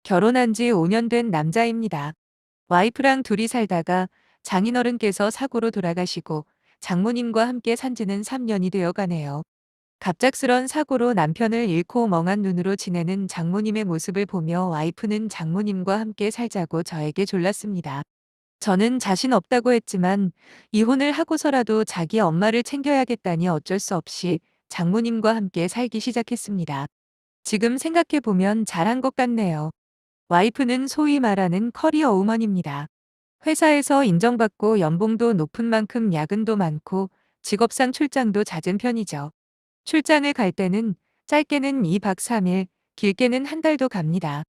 결혼한 지 5년 된 남자입니다. 와이프랑 둘이 살다가 장인어른께서 사고로 돌아가시고 장모님과 함께 산 지는 3년이 되어 가네요. 갑작스런 사고로 남편을 잃고 멍한 눈으로 지내는 장모님의 모습을 보며 와이프는 장모님과 함께 살자고 저에게 졸랐습니다. 저는 자신 없다고 했지만 이혼을 하고서라도 자기 엄마를 챙겨야겠다니 어쩔 수 없이 장모님과 함께 살기 시작했습니다. 지금 생각해보면 잘한 것 같네요. 와이프는 소위 말하는 커리어 우먼입니다. 회사에서 인정받고 연봉도 높은 만큼 야근도 많고 직업상 출장도 잦은 편이죠. 출장을 갈 때는 짧게는 2박 3일, 길게는 한 달도 갑니다.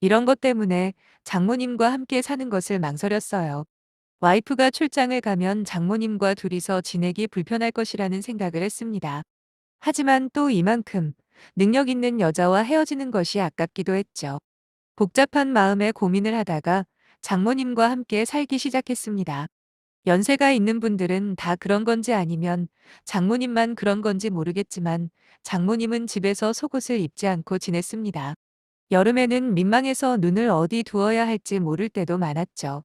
이런 것 때문에 장모님과 함께 사는 것을 망설였어요. 와이프가 출장을 가면 장모님과 둘이서 지내기 불편할 것이라는 생각을 했습니다. 하지만 또 이만큼 능력 있는 여자와 헤어지는 것이 아깝기도 했죠. 복잡한 마음에 고민을 하다가 장모님과 함께 살기 시작했습니다. 연세가 있는 분들은 다 그런 건지 아니면 장모님만 그런 건지 모르겠지만 장모님은 집에서 속옷을 입지 않고 지냈습니다. 여름에는 민망해서 눈을 어디 두어야 할지 모를 때도 많았죠.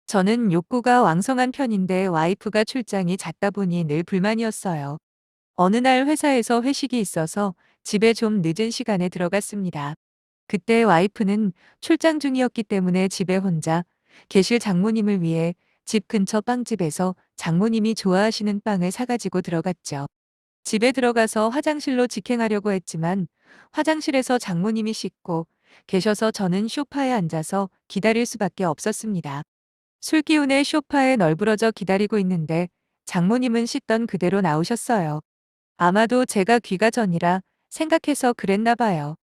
저는 욕구가 왕성한 편인데 와이프가 출장이 잦다 보니 늘 불만이었어요. 어느 날 회사에서 회식이 있어서 집에 좀 늦은 시간에 들어갔습니다. 그때 와이프는 출장 중이었기 때문에 집에 혼자 계실 장모님을 위해 집 근처 빵집에서 장모님이 좋아하시는 빵을 사가지고 들어갔죠. 집에 들어가서 화장실로 직행하려고 했지만 화장실에서 장모님이 씻고 계셔서 저는 소파에 앉아서 기다릴 수밖에 없었습니다. 술기운에 소파에 널브러져 기다리고 있는데 장모님은 씻던 그대로 나오셨어요. 아마도 제가 귀가 전이라 생각해서 그랬나 봐요.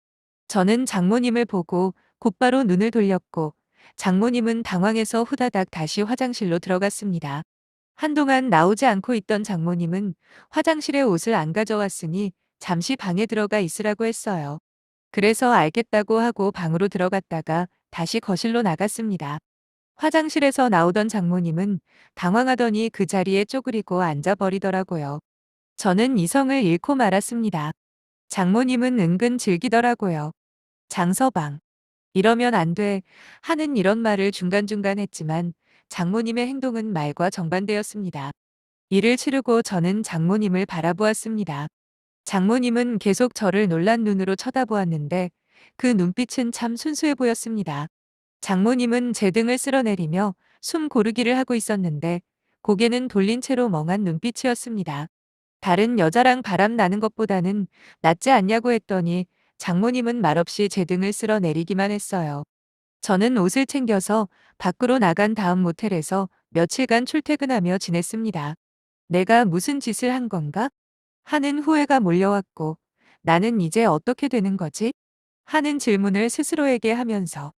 저는 장모님을 보고 곧바로 눈을 돌렸고 장모님은 당황해서 후다닥 다시 화장실로 들어갔습니다. 한동안 나오지 않고 있던 장모님은 화장실에 옷을 안 가져왔으니 잠시 방에 들어가 있으라고 했어요. 그래서 알겠다고 하고 방으로 들어갔다가 다시 거실로 나갔습니다. 화장실에서 나오던 장모님은 당황하더니 그 자리에 쪼그리고 앉아버리더라고요. 저는 이성을 잃고 말았습니다. 장모님은 은근 즐기더라고요. 장서방, 이러면 안 돼 하는 이런 말을 중간중간 했지만 장모님의 행동은 말과 정반대였습니다. 일을 치르고 저는 장모님을 바라보았습니다. 장모님은 계속 저를 놀란 눈으로 쳐다보았는데 그 눈빛은 참 순수해 보였습니다. 장모님은 제 등을 쓸어내리며 숨 고르기를 하고 있었는데 고개는 돌린 채로 멍한 눈빛이었습니다. 다른 여자랑 바람 나는 것보다는 낫지 않냐고 했더니 장모님은 말없이 제 등을 쓸어내리기만 했어요. 저는 옷을 챙겨서 밖으로 나간 다음 모텔에서 며칠간 출퇴근하며 지냈습니다. 내가 무슨 짓을 한 건가? 하는 후회가 몰려왔고 나는 이제 어떻게 되는 거지? 하는 질문을 스스로에게 하면서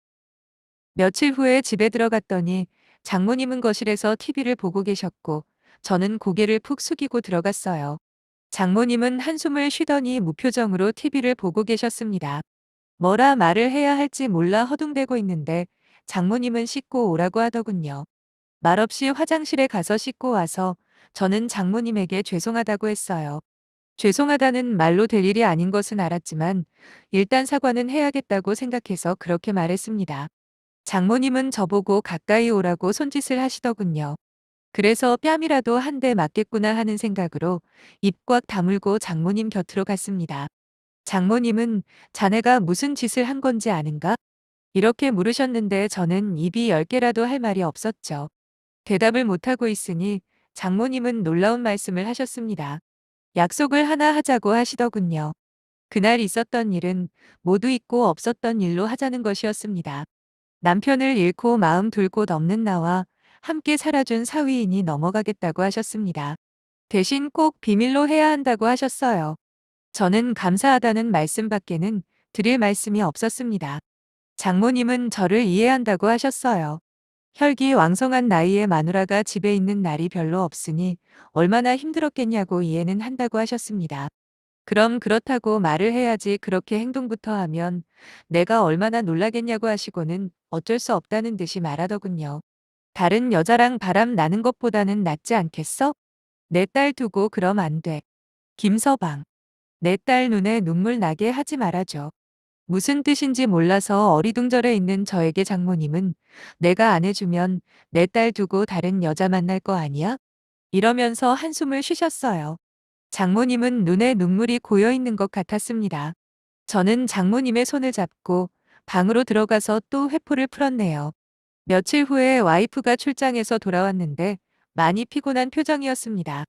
며칠 후에 집에 들어갔더니 장모님은 거실에서 TV를 보고 계셨고 저는 고개를 푹 숙이고 들어갔어요. 장모님은 한숨을 쉬더니 무표정으로 TV를 보고 계셨습니다. 뭐라 말을 해야 할지 몰라 허둥대고 있는데 장모님은 씻고 오라고 하더군요. 말없이 화장실에 가서 씻고 와서 저는 장모님에게 죄송하다고 했어요. 죄송하다는 말로 될 일이 아닌 것은 알았지만 일단 사과는 해야겠다고 생각해서 그렇게 말했습니다. 장모님은 저보고 가까이 오라고 손짓을 하시더군요. 그래서 뺨이라도 한 대 맞겠구나 하는 생각으로 입 꽉 다물고 장모님 곁으로 갔습니다. 장모님은 자네가 무슨 짓을 한 건지 아는가? 이렇게 물으셨는데 저는 입이 10개라도 할 말이 없었죠. 대답을 못하고 있으니 장모님은 놀라운 말씀을 하셨습니다. 약속을 하나 하자고 하시더군요. 그날 있었던 일은 모두 있고 없었던 일로 하자는 것이었습니다. 남편을 잃고 마음 둘 곳 없는 나와 함께 살아준 사위인이 넘어가겠다고 하셨습니다. 대신 꼭 비밀로 해야 한다고 하셨어요. 저는 감사하다는 말씀밖에는 드릴 말씀이 없었습니다. 장모님은 저를 이해한다고 하셨어요. 혈기왕성한 나이에 마누라가 집에 있는 날이 별로 없으니 얼마나 힘들었겠냐고 이해는 한다고 하셨습니다. 그럼 그렇다고 말을 해야지 그렇게 행동부터 하면 내가 얼마나 놀라겠냐고 하시고는 어쩔 수 없다는 듯이 말하더군요. 다른 여자랑 바람 나는 것보다는 낫지 않겠어? 내 딸 두고 그럼 안 돼. 김서방, 내 딸 눈에 눈물 나게 하지 말아줘. 무슨 뜻인지 몰라서 어리둥절해 있는 저에게 장모님은 내가 안 해주면 내 딸 두고 다른 여자 만날 거 아니야? 이러면서 한숨을 쉬셨어요. 장모님은 눈에 눈물이 고여 있는 것 같았습니다. 저는 장모님의 손을 잡고 방으로 들어가서 또 회포를 풀었네요. 며칠 후에 와이프가 출장에서 돌아왔는데 많이 피곤한 표정이었습니다.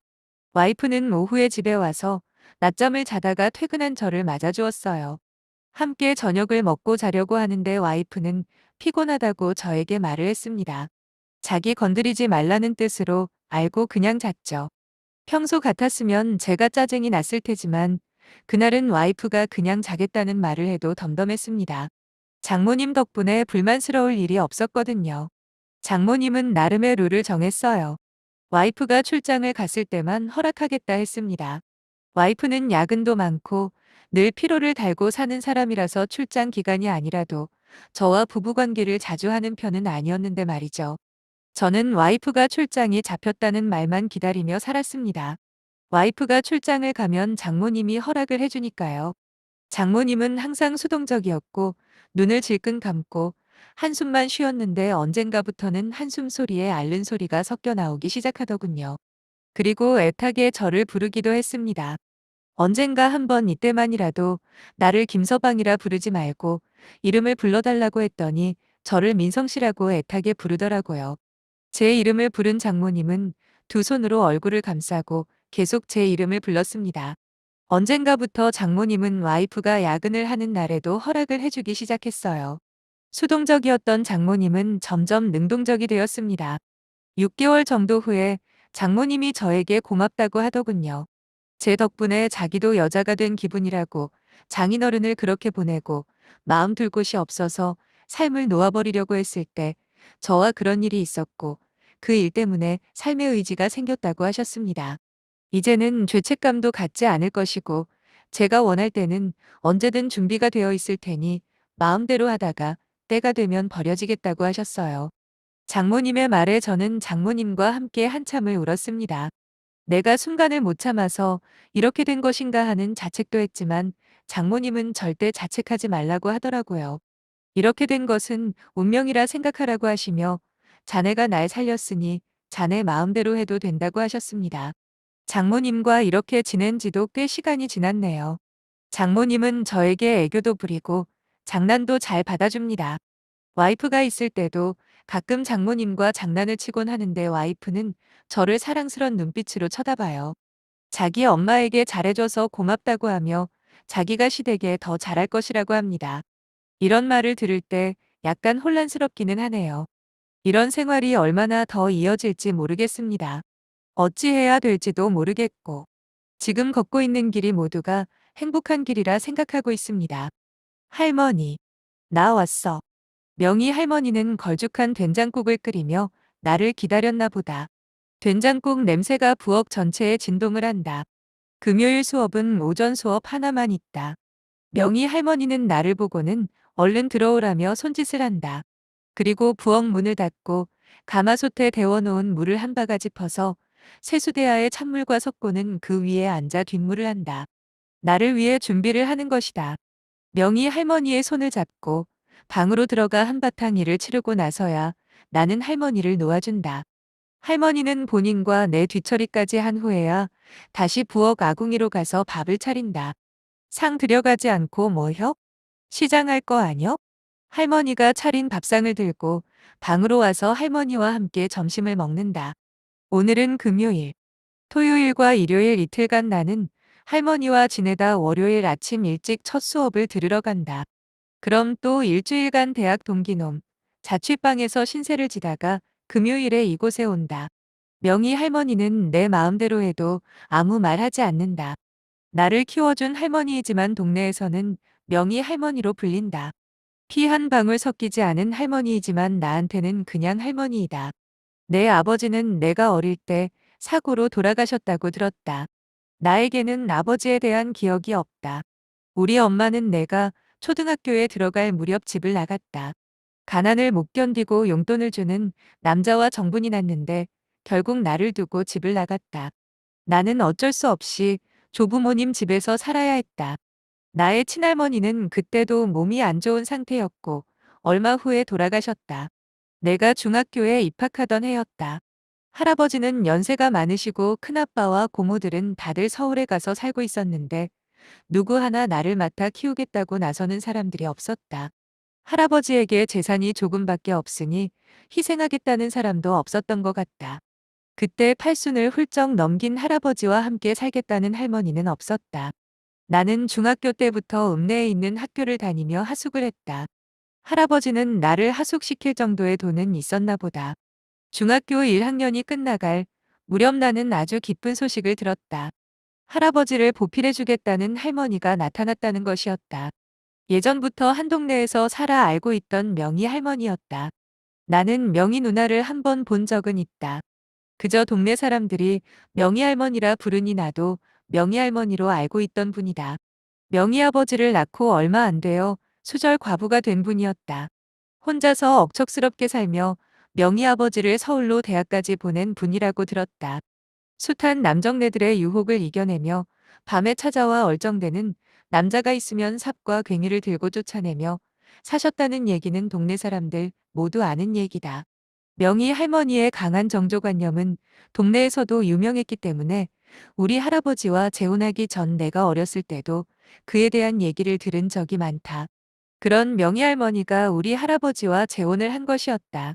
와이프는 오후에 집에 와서 낮잠을 자다가 퇴근한 저를 맞아주었어요. 함께 저녁을 먹고 자려고 하는데 와이프는 피곤하다고 저에게 말을 했습니다. 자기 건드리지 말라는 뜻으로 알고 그냥 잤죠. 평소 같았으면 제가 짜증이 났을 테지만 그날은 와이프가 그냥 자겠다는 말을 해도 덤덤했습니다. 장모님 덕분에 불만스러울 일이 없었거든요. 장모님은 나름의 룰을 정했어요. 와이프가 출장을 갔을 때만 허락하겠다 했습니다. 와이프는 야근도 많고 늘 피로를 달고 사는 사람이라서 출장 기간이 아니라도 저와 부부관계를 자주 하는 편은 아니었는데 말이죠. 저는 와이프가 출장이 잡혔다는 말만 기다리며 살았습니다. 와이프가 출장을 가면 장모님이 허락을 해주니까요. 장모님은 항상 수동적이었고 눈을 질끈 감고 한숨만 쉬었는데 언젠가부터는 한숨 소리에 앓는 소리가 섞여 나오기 시작하더군요. 그리고 애타게 저를 부르기도 했습니다. 언젠가 한번 이때만이라도 나를 김서방이라 부르지 말고 이름을 불러달라고 했더니 저를 민성 씨라고 애타게 부르더라고요. 제 이름을 부른 장모님은 두 손으로 얼굴을 감싸고 계속 제 이름을 불렀습니다. 언젠가부터 장모님은 와이프가 야근을 하는 날에도 허락을 해주기 시작했어요. 수동적이었던 장모님은 점점 능동적이 되었습니다. 6개월 정도 후에 장모님이 저에게 고맙다고 하더군요. 제 덕분에 자기도 여자가 된 기분이라고 장인어른을 그렇게 보내고 마음 둘 곳이 없어서 삶을 놓아버리려고 했을 때 저와 그런 일이 있었고 그 일 때문에 삶의 의지가 생겼다고 하셨습니다. 이제는 죄책감도 갖지 않을 것이고 제가 원할 때는 언제든 준비가 되어 있을 테니 마음대로 하다가 때가 되면 버려지겠다고 하셨어요. 장모님의 말에 저는 장모님과 함께 한참을 울었습니다. 내가 순간을 못 참아서 이렇게 된 것인가 하는 자책도 했지만 장모님은 절대 자책하지 말라고 하더라고요. 이렇게 된 것은 운명이라 생각하라고 하시며 자네가 날 살렸으니 자네 마음대로 해도 된다고 하셨습니다. 장모님과 이렇게 지낸 지도 꽤 시간이 지났네요. 장모님은 저에게 애교도 부리고 장난도 잘 받아줍니다. 와이프가 있을 때도 가끔 장모님과 장난을 치곤 하는데 와이프는 저를 사랑스런 눈빛으로 쳐다봐요. 자기 엄마에게 잘해줘서 고맙다고 하며 자기가 시댁에 더 잘할 것이라고 합니다. 이런 말을 들을 때 약간 혼란스럽기는 하네요. 이런 생활이 얼마나 더 이어질지 모르겠습니다. 어찌해야 될지도 모르겠고 지금 걷고 있는 길이 모두가 행복한 길이라 생각하고 있습니다. 할머니, 나 왔어. 명희 할머니는 걸쭉한 된장국을 끓이며 나를 기다렸나 보다. 된장국 냄새가 부엌 전체에 진동을 한다. 금요일 수업은 오전 수업 하나만 있다. 명희 할머니는 나를 보고는 얼른 들어오라며 손짓을 한다. 그리고 부엌 문을 닫고 가마솥에 데워놓은 물을 한 바가지 퍼서 세수대야에 찬물과 섞고는 그 위에 앉아 뒷물을 한다. 나를 위해 준비를 하는 것이다. 명희 할머니의 손을 잡고 방으로 들어가 한바탕 일을 치르고 나서야 나는 할머니를 놓아준다. 할머니는 본인과 내 뒤처리까지 한 후에야 다시 부엌 아궁이로 가서 밥을 차린다. 상 들여가지 않고 뭐혀? 시장할 거 아뇨? 할머니가 차린 밥상을 들고 방으로 와서 할머니와 함께 점심을 먹는다. 오늘은 금요일, 토요일과 일요일 이틀간 나는 할머니와 지내다 월요일 아침 일찍 첫 수업을 들으러 간다. 그럼 또 일주일간 대학 동기놈, 자취방에서 신세를 지다가 금요일에 이곳에 온다. 명희 할머니는 내 마음대로 해도 아무 말 하지 않는다. 나를 키워준 할머니이지만 동네에서는 명희 할머니로 불린다. 피 한 방울 섞이지 않은 할머니이지만 나한테는 그냥 할머니이다. 내 아버지는 내가 어릴 때 사고로 돌아가셨다고 들었다. 나에게는 아버지에 대한 기억이 없다. 우리 엄마는 내가 초등학교에 들어갈 무렵 집을 나갔다. 가난을 못 견디고 용돈을 주는 남자와 정분이 났는데 결국 나를 두고 집을 나갔다. 나는 어쩔 수 없이 조부모님 집에서 살아야 했다. 나의 친할머니는 그때도 몸이 안 좋은 상태였고 얼마 후에 돌아가셨다. 내가 중학교에 입학하던 해였다. 할아버지는 연세가 많으시고 큰아빠와 고모들은 다들 서울에 가서 살고 있었는데 누구 하나 나를 맡아 키우겠다고 나서는 사람들이 없었다. 할아버지에게 재산이 조금밖에 없으니 희생하겠다는 사람도 없었던 것 같다. 그때 팔순을 훌쩍 넘긴 할아버지와 함께 살겠다는 할머니는 없었다. 나는 중학교 때부터 읍내에 있는 학교를 다니며 하숙을 했다. 할아버지는 나를 하숙시킬 정도의 돈은 있었나 보다. 중학교 1학년이 끝나갈 무렵 나는 아주 기쁜 소식을 들었다. 할아버지를 보필해주겠다는 할머니가 나타났다는 것이었다. 예전부터 한 동네에서 살아 알고 있던 명희 할머니였다. 나는 명희 누나를 한 번 본 적은 있다. 그저 동네 사람들이 명희 할머니라 부르니 나도 명희 할머니로 알고 있던 분이다. 명희 아버지를 낳고 얼마 안 되어 수절 과부가 된 분이었다. 혼자서 억척스럽게 살며 명희 아버지를 서울로 대학까지 보낸 분이라고 들었다. 숱한 남정네들의 유혹을 이겨내며 밤에 찾아와 얼쩡대는 남자가 있으면 삽과 괭이를 들고 쫓아내며 사셨다는 얘기는 동네 사람들 모두 아는 얘기다. 명희 할머니의 강한 정조관념은 동네에서도 유명했기 때문에 우리 할아버지와 재혼하기 전 내가 어렸을 때도 그에 대한 얘기를 들은 적이 많다. 그런 명희 할머니가 우리 할아버지와 재혼을 한 것이었다.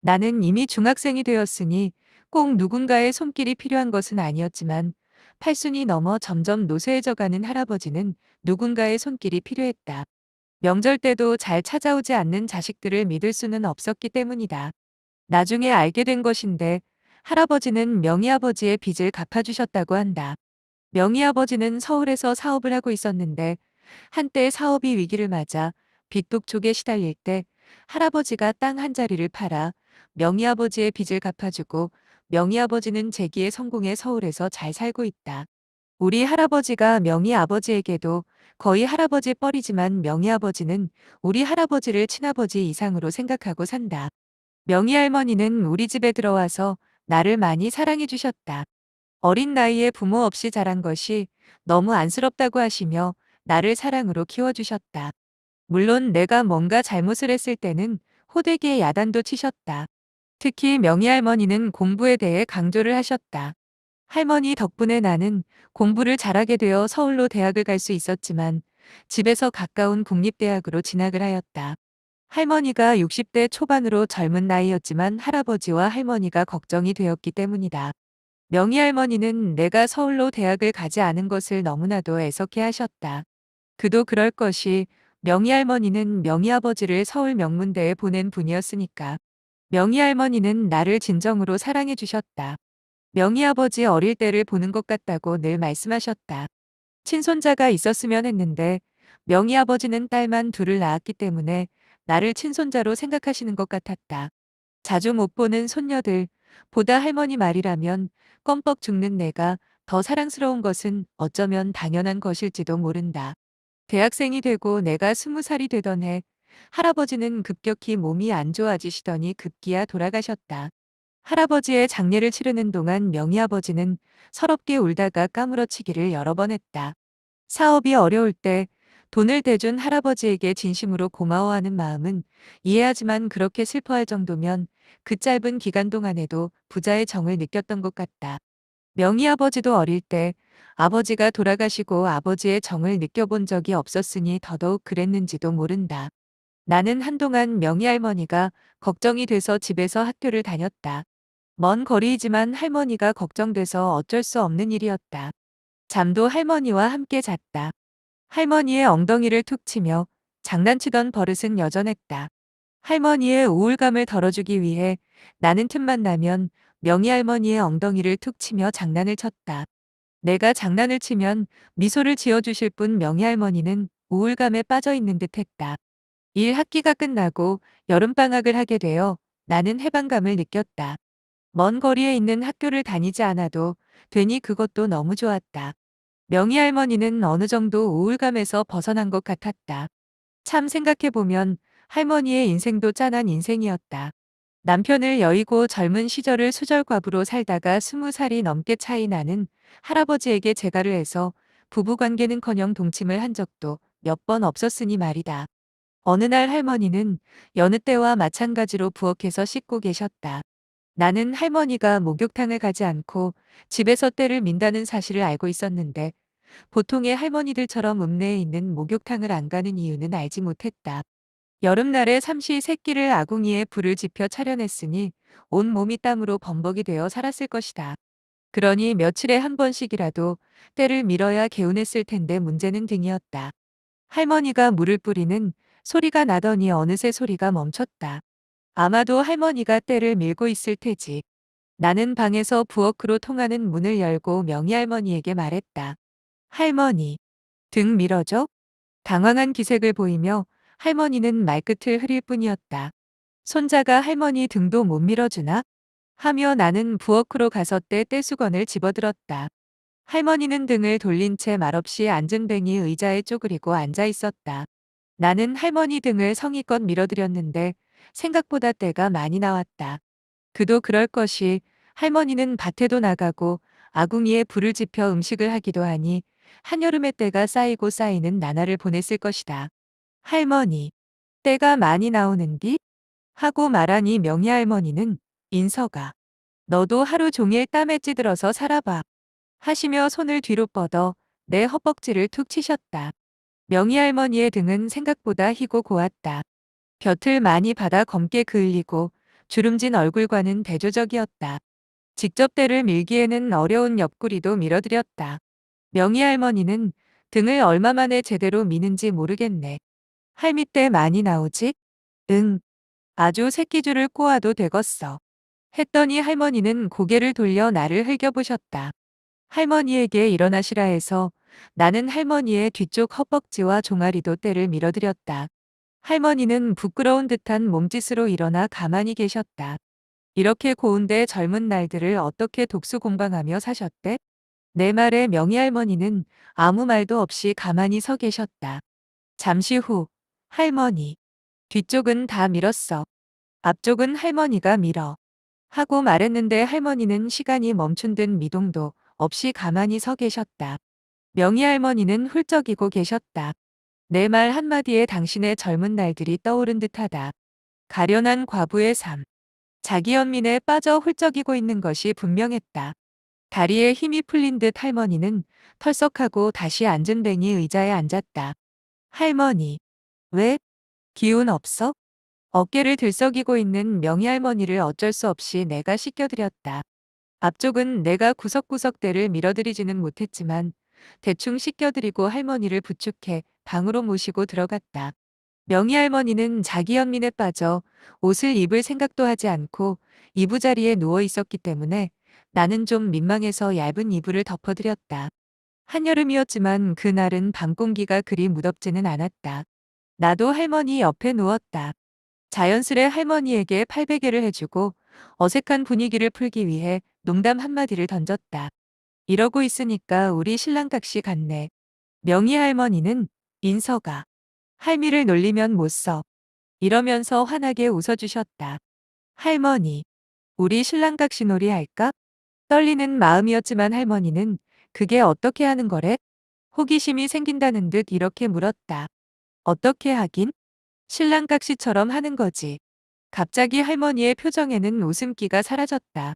나는 이미 중학생이 되었으니 꼭 누군가의 손길이 필요한 것은 아니었지만 팔순이 넘어 점점 노쇠해져가는 할아버지는 누군가의 손길이 필요했다. 명절 때도 잘 찾아오지 않는 자식들을 믿을 수는 없었기 때문이다. 나중에 알게 된 것인데 할아버지는 명희 아버지의 빚을 갚아주셨다고 한다. 명희 아버지는 서울에서 사업을 하고 있었는데 한때 사업이 위기를 맞아 빚독촉에 시달릴 때 할아버지가 땅 한 자리를 팔아 명희 아버지의 빚을 갚아주고 명희 아버지는 재기에 성공해 서울에서 잘 살고 있다. 우리 할아버지가 명희 아버지에게도 거의 할아버지 뻘이지만 명희 아버지는 우리 할아버지를 친아버지 이상으로 생각하고 산다. 명희 할머니는 우리 집에 들어와서 나를 많이 사랑해 주셨다. 어린 나이에 부모 없이 자란 것이 너무 안쓰럽다고 하시며 나를 사랑으로 키워주셨다. 물론 내가 뭔가 잘못을 했을 때는 호되게 야단도 치셨다. 특히 명희 할머니는 공부에 대해 강조를 하셨다. 할머니 덕분에 나는 공부를 잘하게 되어 서울로 대학을 갈 수 있었지만 집에서 가까운 국립대학으로 진학을 하였다. 할머니가 60대 초반으로 젊은 나이였지만 할아버지와 할머니가 걱정이 되었기 때문이다. 명희 할머니는 내가 서울로 대학을 가지 않은 것을 너무나도 애석해 하셨다. 그도 그럴 것이 명희 할머니는 명희 아버지를 서울 명문대에 보낸 분이었으니까. 명희 할머니는 나를 진정으로 사랑해 주셨다. 명희 아버지 어릴 때를 보는 것 같다고 늘 말씀하셨다. 친손자가 있었으면 했는데 명희 아버지는 딸만 둘을 낳았기 때문에 나를 친손자로 생각하시는 것 같았다. 자주 못 보는 손녀들, 보다 할머니 말이라면 껌뻑 죽는 내가 더 사랑스러운 것은 어쩌면 당연한 것일지도 모른다. 대학생이 되고 내가 20살이 되던 해 할아버지는 급격히 몸이 안 좋아지시더니 급기야 돌아가셨다. 할아버지의 장례를 치르는 동안 명희 아버지는 서럽게 울다가 까무러치기를 여러 번 했다. 사업이 어려울 때 돈을 대준 할아버지에게 진심으로 고마워하는 마음은 이해하지만 그렇게 슬퍼할 정도면 그 짧은 기간 동안에도 부자의 정을 느꼈던 것 같다. 명희 아버지도 어릴 때 아버지가 돌아가시고 아버지의 정을 느껴본 적이 없었으니 더더욱 그랬는지도 모른다. 나는 한동안 명희 할머니가 걱정이 돼서 집에서 학교를 다녔다. 먼 거리이지만 할머니가 걱정돼서 어쩔 수 없는 일이었다. 잠도 할머니와 함께 잤다. 할머니의 엉덩이를 툭 치며 장난치던 버릇은 여전했다. 할머니의 우울감을 덜어주기 위해 나는 틈만 나면 명희 할머니의 엉덩이를 툭 치며 장난을 쳤다. 내가 장난을 치면 미소를 지어주실 뿐 명희 할머니는 우울감에 빠져 있는 듯 했다. 1학기가 끝나고 여름방학을 하게 되어 나는 해방감을 느꼈다. 먼 거리에 있는 학교를 다니지 않아도 되니 그것도 너무 좋았다. 명희 할머니는 어느 정도 우울감에서 벗어난 것 같았다. 참 생각해보면 할머니의 인생도 짠한 인생이었다. 남편을 여의고 젊은 시절을 수절과부로 살다가 20살이 넘게 차이 나는 할아버지에게 재가를 해서 부부관계는커녕 동침을 한 적도 몇 번 없었으니 말이다. 어느 날 할머니는 여느 때와 마찬가지로 부엌에서 씻고 계셨다. 나는 할머니가 목욕탕을 가지 않고 집에서 때를 민다는 사실을 알고 있었는데 보통의 할머니들처럼 읍내에 있는 목욕탕을 안 가는 이유는 알지 못했다. 여름날에 삼시 세끼를 아궁이에 불을 지펴 차려냈으니 온 몸이 땀으로 범벅이 되어 살았을 것이다. 그러니 며칠에 한 번씩이라도 때를 밀어야 개운했을 텐데 문제는 등이었다. 할머니가 물을 뿌리는 소리가 나더니 어느새 소리가 멈췄다. 아마도 할머니가 때를 밀고 있을 테지. 나는 방에서 부엌으로 통하는 문을 열고 명희할머니에게 말했다. 할머니, 등 밀어줘? 당황한 기색을 보이며 할머니는 말끝을 흐릴 뿐이었다. 손자가 할머니 등도 못 밀어주나? 하며 나는 부엌으로 가서 떼수건을 집어들었다. 할머니는 등을 돌린 채 말없이 앉은 뱅이 의자에 쪼그리고 앉아 있었다. 나는 할머니 등을 성의껏 밀어드렸는데 생각보다 때가 많이 나왔다. 그도 그럴 것이 할머니는 밭에도 나가고 아궁이에 불을 지펴 음식을 하기도 하니 한여름에 때가 쌓이고 쌓이는 나날을 보냈을 것이다. 할머니, 때가 많이 나오는디? 하고 말하니 명희 할머니는 인서가 너도 하루 종일 땀에 찌들어서 살아봐. 하시며 손을 뒤로 뻗어 내 허벅지를 툭 치셨다. 명희 할머니의 등은 생각보다 희고 고왔다. 볕을 많이 받아 검게 그을리고 주름진 얼굴과는 대조적이었다. 직접 때를 밀기에는 어려운 옆구리도 밀어드렸다. 명희 할머니는 등을 얼마 만에 제대로 미는지 모르겠네. 할미 때 많이 나오지? 응. 아주 새끼줄을 꼬아도 되겠어. 했더니 할머니는 고개를 돌려 나를 흘겨보셨다. 할머니에게 일어나시라 해서 나는 할머니의 뒤쪽 허벅지와 종아리도 때를 밀어드렸다. 할머니는 부끄러운 듯한 몸짓으로 일어나 가만히 계셨다. 이렇게 고운데 젊은 날들을 어떻게 독수공방하며 사셨대? 내 말에 명희 할머니는 아무 말도 없이 가만히 서 계셨다. 잠시 후, 할머니, 뒤쪽은 다 밀었어. 앞쪽은 할머니가 밀어. 하고 말했는데 할머니는 시간이 멈춘 듯 미동도 없이 가만히 서 계셨다. 명희 할머니는 훌쩍이고 계셨다. 내 말 한마디에 당신의 젊은 날들이 떠오른 듯하다. 가련한 과부의 삶. 자기 연민에 빠져 훌쩍이고 있는 것이 분명했다. 다리에 힘이 풀린 듯 할머니는 털썩하고 다시 앉은 뱅이 의자에 앉았다. 할머니, 왜? 기운 없어? 어깨를 들썩이고 있는 명희 할머니를 어쩔 수 없이 내가 씻겨드렸다. 앞쪽은 내가 구석구석 때를 밀어드리지는 못했지만 대충 씻겨드리고 할머니를 부축해 방으로 모시고 들어갔다. 명희 할머니는 자기 연민에 빠져 옷을 입을 생각도 하지 않고 이부자리에 누워 있었기 때문에 나는 좀 민망해서 얇은 이불을 덮어드렸다. 한여름이었지만 그날은 밤 공기가 그리 무덥지는 않았다. 나도 할머니 옆에 누웠다. 자연스레 할머니에게 팔베개를 해주고 어색한 분위기를 풀기 위해 농담 한마디를 던졌다. 이러고 있으니까 우리 신랑각시 같네. 명희 할머니는 인서가 할미를 놀리면 못 써. 이러면서 환하게 웃어주셨다. 할머니, 우리 신랑각시 놀이 할까? 떨리는 마음이었지만 할머니는 그게 어떻게 하는 거래? 호기심이 생긴다는 듯 이렇게 물었다. 어떻게 하긴? 신랑각시처럼 하는 거지. 갑자기 할머니의 표정에는 웃음기가 사라졌다.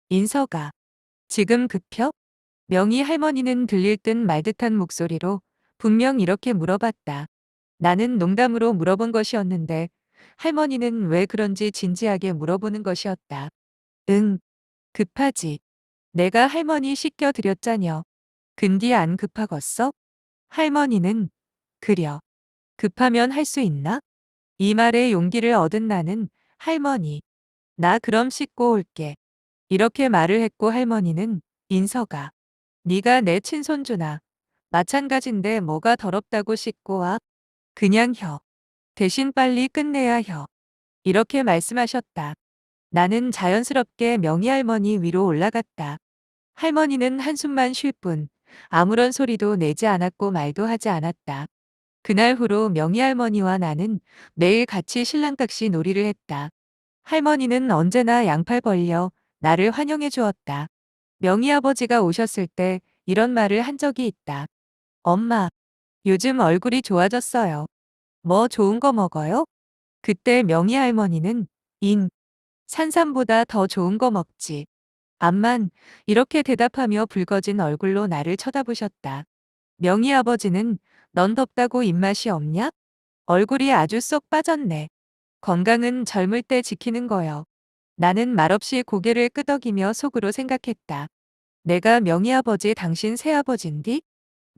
인서가 지금 급혀? 명희 할머니는 들릴 듯 말 듯한 목소리로 분명 이렇게 물어봤다. 나는 농담으로 물어본 것이었는데 할머니는 왜 그런지 진지하게 물어보는 것이었다. 응, 급하지. 내가 할머니 씻겨드렸자녀. 근디 안 급하겠어? 할머니는 그려. 급하면 할 수 있나? 이 말에 용기를 얻은 나는 할머니, 나 그럼 씻고 올게. 이렇게 말을 했고 할머니는 인서가 네가 내 친손주나 마찬가지인데 뭐가 더럽다고 씻고 와? 그냥 혀. 대신 빨리 끝내야 혀. 이렇게 말씀하셨다. 나는 자연스럽게 명희 할머니 위로 올라갔다. 할머니는 한숨만 쉴 뿐 아무런 소리도 내지 않았고 말도 하지 않았다. 그날 후로 명희 할머니와 나는 매일 같이 신랑각시 놀이를 했다. 할머니는 언제나 양팔 벌려 나를 환영해 주었다. 명희 아버지가 오셨을 때 이런 말을 한 적이 있다. 엄마, 요즘 얼굴이 좋아졌어요. 뭐 좋은 거 먹어요? 그때 명희 할머니는 인, 산삼보다 더 좋은 거 먹지. 암만 이렇게 대답하며 붉어진 얼굴로 나를 쳐다보셨다. 명희 아버지는 넌 덥다고 입맛이 없냐? 얼굴이 아주 쏙 빠졌네. 건강은 젊을 때 지키는 거요. 나는 말없이 고개를 끄덕이며 속으로 생각했다. 내가 명희 아버지 당신 새아버진디?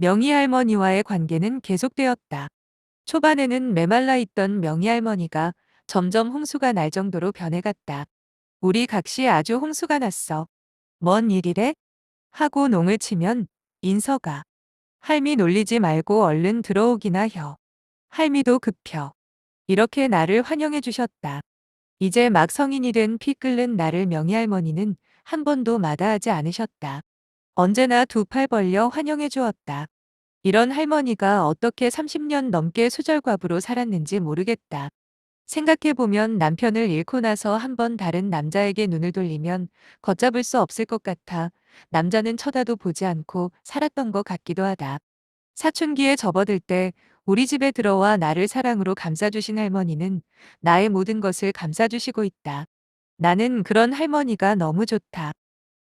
명희 할머니와의 관계는 계속되었다. 초반에는 메말라 있던 명희 할머니가 점점 홍수가 날 정도로 변해갔다. 우리 각시에 아주 홍수가 났어. 뭔 일이래? 하고 농을 치면 인서가 할미 놀리지 말고 얼른 들어오기나 혀. 할미도 급혀. 이렇게 나를 환영해 주셨다. 이제 막 성인이 된 피 끓는 나를 명희 할머니는 한 번도 마다하지 않으셨다. 언제나 두 팔 벌려 환영해 주었다. 이런 할머니가 어떻게 30년 넘게 수절과부로 살았는지 모르겠다. 생각해보면 남편을 잃고 나서 한 번 다른 남자에게 눈을 돌리면 걷잡을 수 없을 것 같아 남자는 쳐다도 보지 않고 살았던 것 같기도 하다. 사춘기에 접어들 때 우리 집에 들어와 나를 사랑으로 감싸주신 할머니는 나의 모든 것을 감싸주시고 있다. 나는 그런 할머니가 너무 좋다.